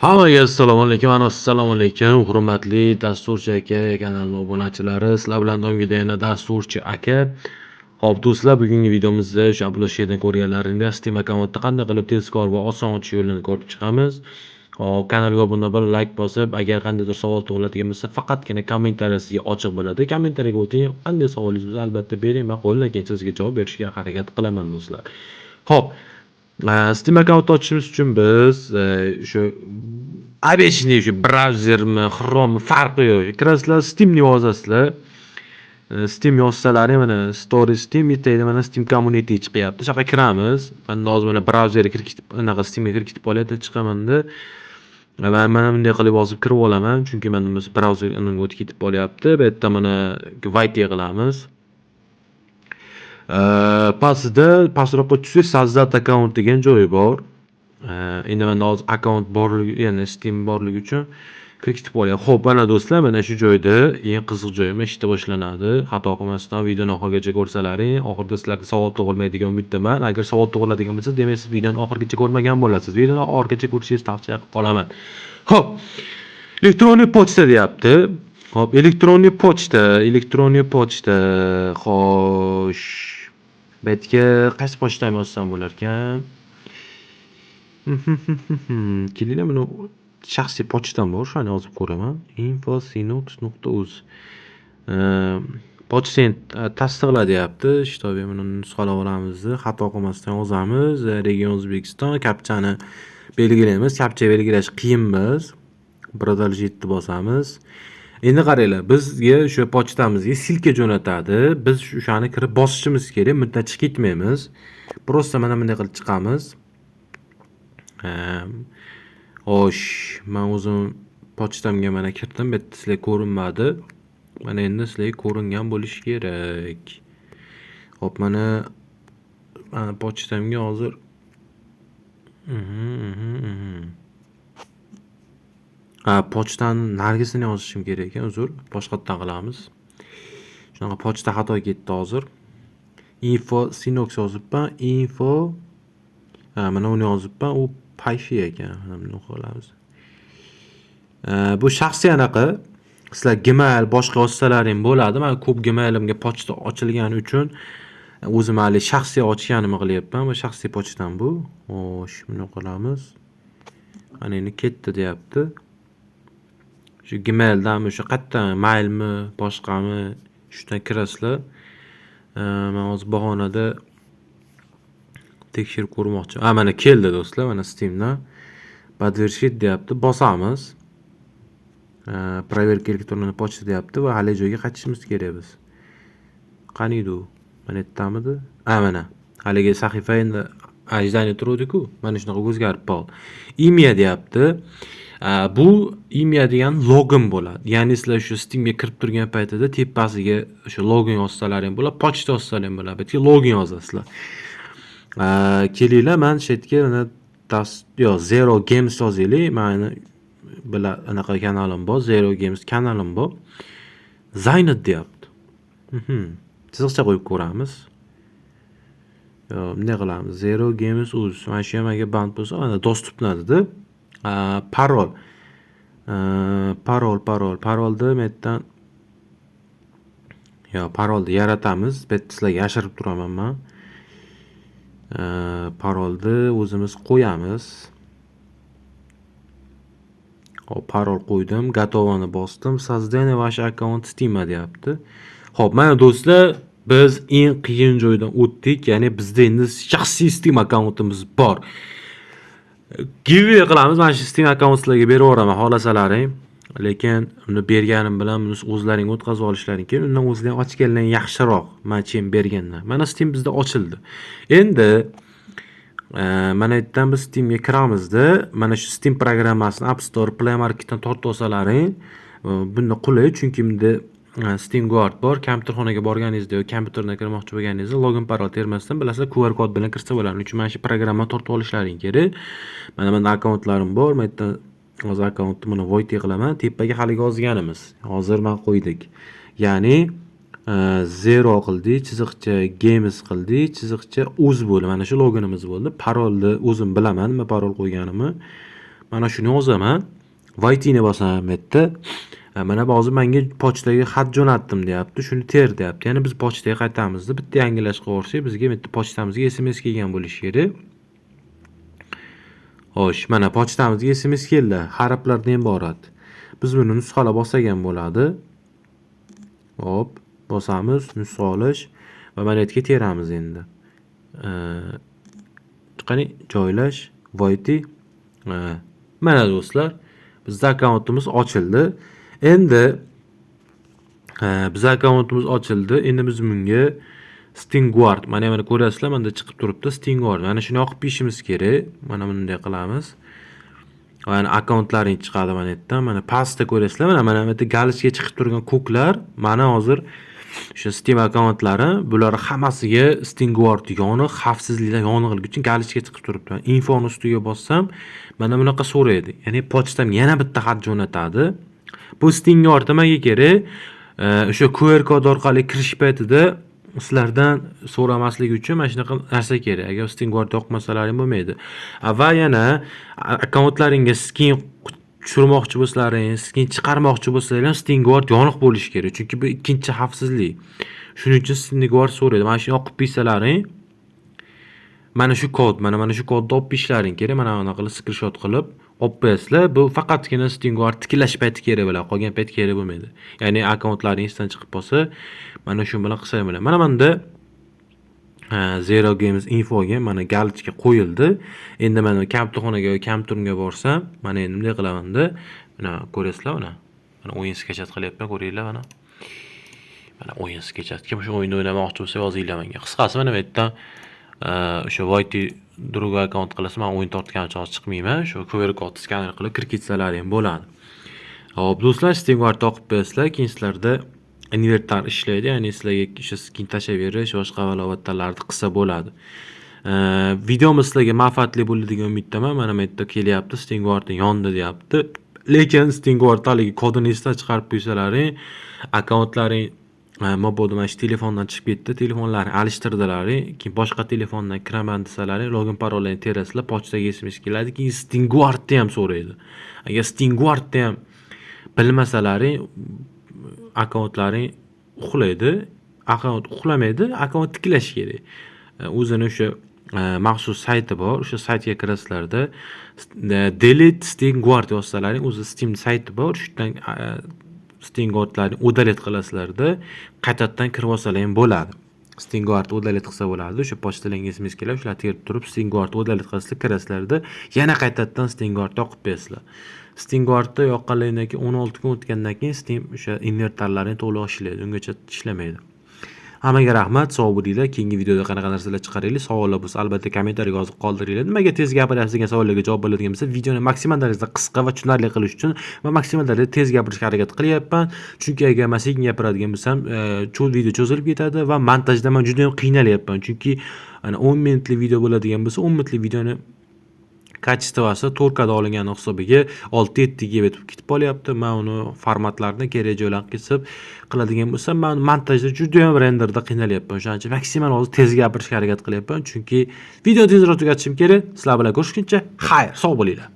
Hammaga assalomu alaykum, assalomu alaykum, hurmatli dasturchi aka kanali obunachilari, sizlar bilan doimgidek yana dasturchi aka. Xo'p do'stlar, bugungi videomizda o'sha obloshkadan ko'rganlaringdek Steam akkauntni qanday qilib tezkor va oson ochish yo'lini ko'rib chiqamiz. Xo'p, kanalga obuna bo'lib, like bosib, agar qandaydir savol tug'iladigan bo'lsa, faqatgina kommentariy sizga ochiq bo'ladi. Kommentariyaga o'ting, qanday savolingiz bo'lsa albatta bering, men qo'limdan kelsa sizga javob berishga harakat qilaman do'stlar. Xo'p, Steam account ochishimiz uchun biz shu обычный shu brauzermi, Chrome farqi yo'q. Kirasizlar, Steamni yozasizlar. Steam yozsalaring mana Story Steam bitayda mana Steam Community chiqyapti. O'sha yoqqa kiramiz. Men hozir mana brauzerga kiritib, anaqa Steamga kiritib olayotib chiqamanda. Mana bunday qilib yozib kirib olaman, chunki menda brauzer unga o'tib ketib qolyapti. Bu yerda mana white qilamiz. Pastroqqa tushib sozdать account degan joyi bor. Endi menda hozir account borligi, ya'ni Steam borligi uchun kiritib olyapman. Xo'p, mana do'stlar, mana shu joyda eng qiziq joyi eshitib boshlanadi. Xato qilmasdan videoni oxirigacha ko'rsalaring, oxirida sizlarga savol tug'ilmaydigan umiddaman. Agar savol tug'iladigan bo'lsa, demak siz videoni oxirigacha ko'rmagan bo'lasiz. Videoni oxirigacha ko'rishingizni tavsiya qolaman. Xo'p, elektronniy pochta deyapti. Xo'p, elektronniy pochta. Xo'sh, bu yerga qaysi pochtani yozsam bo'lar ekan? Kelinglar, buni shaxsiy pochtam bor, shuni yozib ko'raman. info.sinox.uz. Pochtani tasdiqla deyapti. Shtobe buni nusxalab olamiz. Xato qilmasdan yozamiz. Region O'zbekiston, kapchani belgilaymiz. Kapcha belgilash qiyinmas. Продолжить bosamiz. Endi qaranglar, bizga o'sha pochtamizga silka jo'natadi. Biz o'shani kirib bosishimiz kerak, muddat chiqib ketmaymiz. Prosta mana bunday qilib chiqamiz. Xo'sh, men o'zim pochtamga mana kirdim, bu yerda sizlarga ko'rinmadi. Mana endi sizlarga ko'ringan bo'lishi kerak. Xo'p, mana pochtamga hozir pochtani nargisini yozishim kerak ekan, uzr. Boshqatdan qilamiz. Shunaqa pochta xato ketdi hozir. Info Sinox yozibman. Info mana uni yozibman. U Payfi ekan. Mana buni qilamiz. Bu shaxsiy anaqa. Sizlar Gmail boshqa yozsalaring bo'ladi. Men ko'p Gmailimga pochta ochilgani uchun o'zim hali shaxsiy ochganimni qilyapman. Bu shaxsiy pochtam bu. Xo'sh, buni qilamiz. Mana endi ketdi deyapti. Shu Gmaildanmi, shu qayerdan mailmi, boshqami, shundan kirasizlar. Men hozir bahonada tekshirib ko'rmoqchi. Mana keldi do'stlar, mana Steamdan. Подтвердить deyapti. Bosamiz. Проверка elektronniy pochta deyapti va hali joyga qaytishimiz kerak biz. Qani edi u? Mana yertamidi? Mana. Haligi sahifa endi ajdani turadi-ku. Mana shunaqa o'zgarib qoldi. Imya deyapti. Bu imya degan login bo'ladi. Ya'ni sizlar shu Steamga kirib turgan paytida tepasiga o'sha login yozsalaring bo'ladi, pochta yozsalaring bo'ladi. Bu yerga login yozasizlar. Kelinglar, men shetga mana Zero Games yozaylik. Meni bilan anaqa kanalim bor, Zero Games kanalim bor. Zaynat deyapti. Chiziqcha qo'yib ko'ramiz. Bunday qilamiz. Zero Games uz. Mana shu yerga band bo'lsa, mana dostuplanadi. Parol. Parolni metdan parolni yaratamiz. Bu yerda sizlarga yashirib turaman men. Parolni o'zimiz qo'yamiz. Hop, parol qo'ydim, gotovani bosdim. Создание вашего аккаунта Steam deyapti. Xo'p, mana do'stlar, biz eng qiyin joydan o'tdik. Ya'ni bizda endi shaxsiy Steam akkauntimiz bor. Giveaway qilamiz. Mana shu Steam akkauntlarga berib yuboraman, xohlasalaring. Lekin uni berganim bilan buni o'zlaring o'tkazib olishlaring kerak. Undan o'zlaring ochganlar yaxshiroq, men bergandan. Mana Steam bizda ochildi. Endi mana yerdan biz Steamga kiramizda, mana shu Steam programmasini App Store, Play Marketdan tortib olsalaring, bunda qulay, chunki bunda Steam Guard bor. Kompyuterxonaga borganingizda yoki kompyuterdan kirmoqchi bo'lganingizda login parol termasdan bilasizlar, QR kod bilan kirsa bo'ladi. Uchun mana shu programmani tortib olishlaring kerak. Mana menda akkauntlarim bor. Men yerdan hozir akkauntni buni void qilaman. Tepaga haliga yozganimiz. Hozir men qo'ydik. Ya'ni zero qildik, chiziqcha games qildik, chiziqcha uz bo'ldi. Mana shu loginimiz bo'ldi. Parolni o'zim bilaman, nima parol qo'yganimni. Mana shuni yozaman. Voytini bosaman bu yerda. Mana hozir menga pochtaga xat jo'natdim deyapti. Shuni ter deyapti. Ya'ni biz pochtaga qaytamizda bitta yangilash qilib bizga bu yerda pochtamizga SMS kelgan bo'lishi kerak. Xo'sh, mana pochtamizga SMS keldi. Harflardan iborat. Biz buni nusxalab olsak bo'ladi. Hop, bosamiz, nusxalash va mana yerga teramiz endi. Qani joylash, voyti. Mana do'stlar, bizning akkauntimiz ochildi. Endi bizning akkauntimiz ochildi. Endi biz bunga Stingward, mana ko'rasizlar, menda chiqib turibdi Stingward. Mana shuni yoqib qo'yishimiz kerak. Mana bunday qilamiz. Mana akkauntlaring chiqadi mana yerdan. Mana pastda ko'rasizlar, mana bu yerda galishga chiqib turgan ko'klar. Mana hozir o'sha Steam akkauntlari, bular hammasiga Stingward yoniq, xavfsizliklar yoniqligi uchun galishga chiqib turibdi. Infoni ustiga bossam, mana bunaqa so'raydi. Ya'ni pochtamga yana bitta xat jo'natadi. Bu Stingward nimaga kerak? O'sha QR kod orqali kirish paytida sizlardan so'ramasligi uchun mana shunaqa narsa kerak. Agar Stingward yoqmasalaring bo'lmaydi. Va yana akkauntlaringga skin tushirmoqchi bo'lsalaring, skin chiqarmoqchi bo'lsalaring, Stingward yoniq bo'lishi kerak. Chunki bu ikkinchi xavfsizlik. Shuning uchun Stingward so'raydi. Mana shuni yoqib qo'ysalaring, mana shu kod, mana shu kodni olib qo'yishlaring kerak. Mana bunaqa qilib screenshot qilib olib qo'yasizlar. Bu faqatgina Stingward tiklash payti kerak bo'ladi, qolgan payt kerak bo'lmaydi. Ya'ni akkauntlaringizdan chiqib qolsa, mana shu bilan qilsa bo'ladi. Mana bunda Zero Games Infoga mana galichka qo'yildi. Endi mana kompyuterxonaga yoki kompyuterimga borsam, mana endi bunday qilaman-da. Mana ko'rasizlar mana. Mana o'yin sketchat qilyapman, ko'ringlar mana. Mana o'yin sketchat. Kim shu o'yinni o'ynamoqchi bo'lsa yozinglar menga. Qisqasi mana bu yerdan o'sha Voyti druga akkaunt qilasiz, men o'yin tortganicha chiqmayman. Shu QR kod skaner qilib kirib ketsalaring bo'ladi. Hop, do'stlar, Stingward o'qib bersizlar, keyin sizlarda invertor ishlaydi, ya'ni sizlarga o'sha skin tashlayverish, boshqa alovatlarni qilsa bo'ladi. Videomiz sizlarga manfaatli bo'ladi degan umiddaman. Mana bu yerda kelyapti, Stingwardning yonida deyapti. Lekin Stingward haligi kodini esdan chiqarib qo'ysalaring, akkauntlaring mabodo mana shu telefondan chiqib ketdi, telefonlarni alishtirdilaring, keyin boshqa telefondan kiraman desalaring, login parollarni terasizlar, pochtaga SMS keladi, keyin Stingwardni ham so'raydi. Agar Stingwardni ham bilmasalaring, akkauntlaring uxlaydi, akkaunt uxlamaydi, akkaunt tiklash kerak. O'zini o'sha maxsus sayti bor, o'sha saytga kirasizlarda delete Stingward yozsalaring, o'zi Steam sayti bor, shundan Stingwardlarni udalet qilasizlarda qaytadan kirib olsalaring bo'ladi. Stingward udalet qilsa bo'ladi. O'sha pochtalarga SMS keladi, shularni terib turib Stingward udalet qilsizlar, kirasizlarda yana qaytadan Stingward yoqib bersizlar. Stingwardni yoqqandan keyin 16 kun o'tgandan keyin Steam o'sha invertorlarni to'liq ishlaydi, ungacha ishlamaydi. Hammaga rahmat, sog' bo'linglar. Keyingi videoda qanaqa narsalar chiqaraylik, savollar bo'lsa albatta kommentariyaga yozib qoldiringlar. Nimaga tez gapiryapsiz degan savollarga javob bo'ladigan bo'lsa, videoni maksimal darajada qisqa va tushunarli qilish uchun va maksimal darajada tez gapirishga harakat qilyapman. Chunki agar men sekin gapiradigan bo'lsam, video cho'zilib ketadi va montajda men juda ham qiynalyapman. Chunki 10 minutlik video bo'ladigan bo'lsa, 10 minutlik videoni kачествоsi 4K da olingan hisobiga 6-7 GB ketib qolyapti. Men uni formatlarini kerak joylarga kesib qiladigan bo'lsam, men montajda juda ham renderda qiynalyapman. O'shaning uchun maksimal hozir tez gapirishga harakat qilyapman. Chunki videoni tezroq tugatishim kerak. Sizlar bilan ko'rishguncha, xayr, sog' bo'linglar.